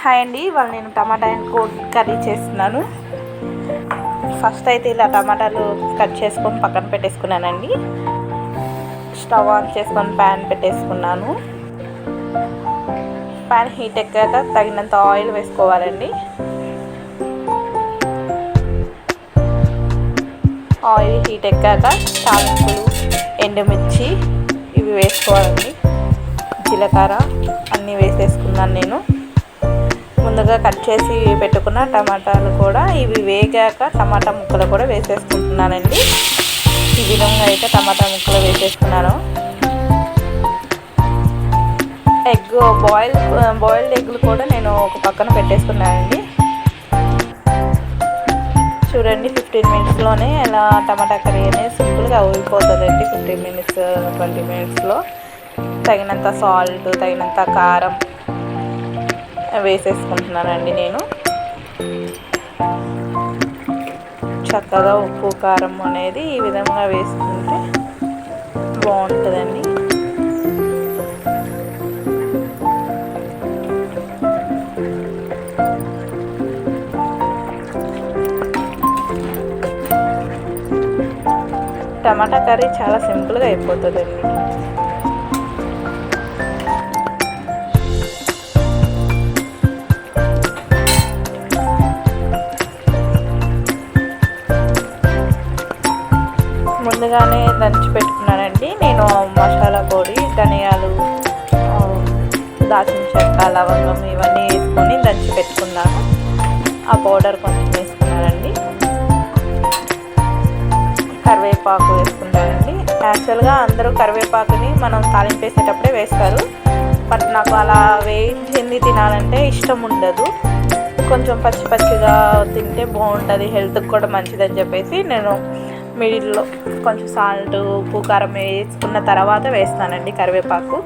Hi అండి, ఇవాళ నేను టమాటా అండ్ కోడ్ కర్రీ చేస్తున్నాను. ఫస్ట్ అయితే ఇలా టమాటాలు కట్ చేసుకొని పక్కన పెట్టేసుకున్నానండి. స్టవ్ ఆన్ చేసుకొని ప్యాన్ పెట్టేసుకున్నాను. ప్యాన్ హీట్ ఎక్కాక తగినంత ఆయిల్ వేసుకోవాలండి. ఆయిల్ హీట్ ఎక్కాక తాలింపులు, ఎండుమిర్చి ఇవి వేసుకోవాలండి. జీలకర్ర అన్నీ వేసేసుకున్నాను నేను. ముందుగా కట్ చేసి పెట్టుకున్న టమాటాలు కూడా ఇవి వేగాక టమాటా ముక్కలు కూడా వేసేసుకుంటున్నానండి. ఈ విధంగా అయితే టమాటా ముక్కలు వేసేసుకున్నాను. బాయిల్డ్ ఎగ్లు కూడా నేను ఒక పక్కన పెట్టేసుకున్నానండి. చూడండి, 15 మినిట్స్లోనే ఇలా టమాటా కర్రీ అనేది సింపుల్గా అయిపోతుందండి. 15 మినిట్స్ 20 మినిట్స్లో తగినంత సాల్ట్, తగినంత కారం వేసేసుకుంటున్నానండి. నేను చక్కగా ఉప్పు కారం అనేది ఈ విధంగా వేసుకుంటే బాగుంటుందండి. టమాటా కర్రీ చాలా సింపుల్గా అయిపోతుందండి. ముందుగానే దంచి పెట్టుకున్నానండి. నేను మసాలా పొడి, ధనియాలు, దాల్చిన చెక్క, లవంగం ఇవన్నీ వేసుకొని దంచి పెట్టుకున్నాను. ఆ పౌడర్ కొంచెం వేసుకున్నానండి. కరివేపాకు వేసుకున్నానండి. యాక్చువల్గా అందరూ కరివేపాకుని మనం తాలింపు వేసేటప్పుడే వేస్తారు. బట్ నాకు అలా వేయించింది తినాలంటే ఇష్టం ఉండదు. కొంచెం పచ్చి పచ్చిగా తింటే బాగుంటుంది, హెల్త్కి కూడా మంచిదని చెప్పేసి నేను మిడిల్లో కొంచెం సాల్ట్, ఉప్పు, కారం వేసుకున్న తర్వాత వేస్తానండి కరివేపాకు.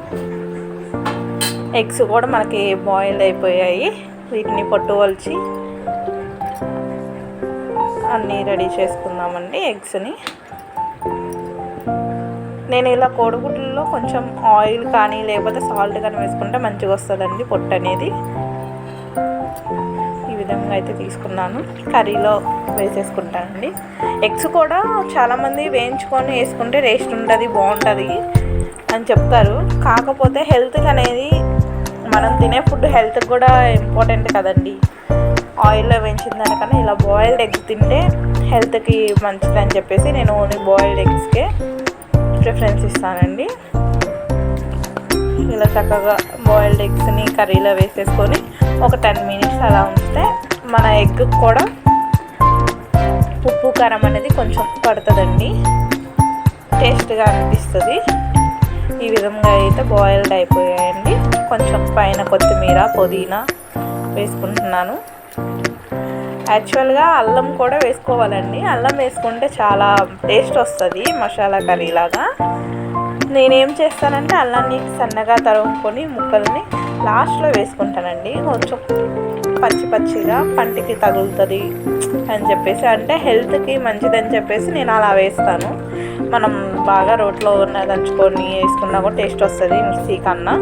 ఎగ్స్ కూడా మనకి బాయిల్ అయిపోయాయి. వీటిని పొట్టు వలిచి అన్నీ రెడీ చేసుకుందామండి. ఎగ్స్ని నేను ఇలా కోడిగుడ్లలో కొంచెం ఆయిల్ కానీ లేకపోతే సాల్ట్ కానీ వేసుకుంటే మంచిగా వస్తుందండి పొట్టు అనేది. ఈ విధంగా అయితే తీసుకున్నాను, కర్రీలో వేసేసుకుంటానండి. ఎగ్స్ కూడా చాలామంది వేయించుకొని వేసుకుంటే టేస్ట్ ఉంటుంది, బాగుంటుంది అని చెప్తారు. కాకపోతే హెల్త్కి అనేది మనం తినే ఫుడ్ హెల్త్కి కూడా ఇంపార్టెంట్ కదండి. ఆయిల్లో వేయించిన దానికన్నా ఇలా బాయిల్డ్ ఎగ్స్ తింటే హెల్త్కి మంచిదని చెప్పేసి నేను ఓన్లీ బాయిల్డ్ ఎగ్స్కే ప్రిఫరెన్స్ ఇస్తానండి. ఇలా చక్కగా బాయిల్డ్ ఎగ్స్ని కర్రీలో వేసేసుకొని ఒక 10 మినిట్స్ అలా ఉంచితే మన ఎగ్ కూడా ఉప్పు కారం అనేది కొంచెం పడుతుందండి, టేస్ట్గా అనిపిస్తుంది. ఈ విధంగా అయితే బాయిల్డ్ అయిపోయాయండి. కొంచెం పైన కొత్తిమీర, పుదీనా వేసుకుంటున్నాను. యాక్చువల్గా అల్లం కూడా వేసుకోవాలండి. అల్లం వేసుకుంటే చాలా టేస్ట్ వస్తుంది మసాలా కర్రీలాగా. నేనేం చేస్తానంటే అల్లాన్ని సన్నగా తరుముకొని ముక్కల్ని లాస్ట్లో వేసుకుంటానండి. కొంచెం పచ్చి పచ్చిగా పంటికి తగులుతుంది అని చెప్పేసి, అంటే హెల్త్కి మంచిదని చెప్పేసి నేను అలా వేస్తాను. మనం బాగా రోట్లో దంచుకొని వేసుకున్నా కూడా టేస్ట్ వస్తుంది మిక్సీ కన్నా.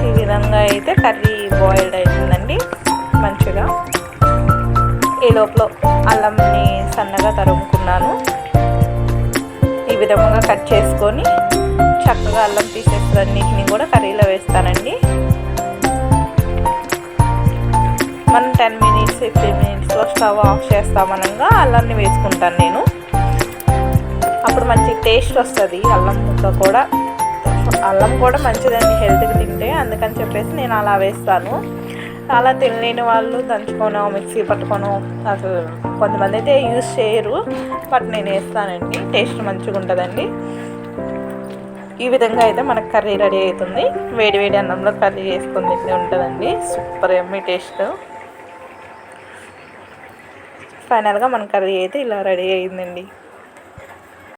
ఈ విధంగా అయితే కర్రీ బాయిల్డ్ అవుతుందండి మంచిగా. ఈ లోపల అల్లంని సన్నగా తరుముకున్నాను. ఈ విధంగా కట్ చేసుకొని చక్కగా అల్లం పీసెస్ అన్నిటిని కూడా కర్రీలో వేస్తానండి. మనం 10 మినిట్స్ 15 మినిట్స్లో స్టవ్ ఆఫ్ చేస్తామనగా అల్లాన్ని వేసుకుంటాను నేను. అప్పుడు మంచి టేస్ట్ వస్తుంది. అల్లం కూడా మంచిదండి హెల్త్కి తింటే, అందుకని చెప్పేసి నేను అలా వేస్తాను. అలా తినలేని వాళ్ళు దంచుకోనో మిక్సీ పట్టుకోనో అసలు కొంతమంది అయితే యూజ్ చేయరు, బట్ నేను వేస్తానండి. టేస్ట్ మంచిగా ఉంటుందండి. ఈ విధంగా అయితే మనకు కర్రీ రెడీ అవుతుంది. వేడి వేడి అన్నంలో కర్రీ వేసుకొని తింటే ఉంటుందండి సూపర్ యమ్మీ టేస్ట్. ఫైనల్గా మన కర్రీ అయితే ఇలా రెడీ అయిందండి.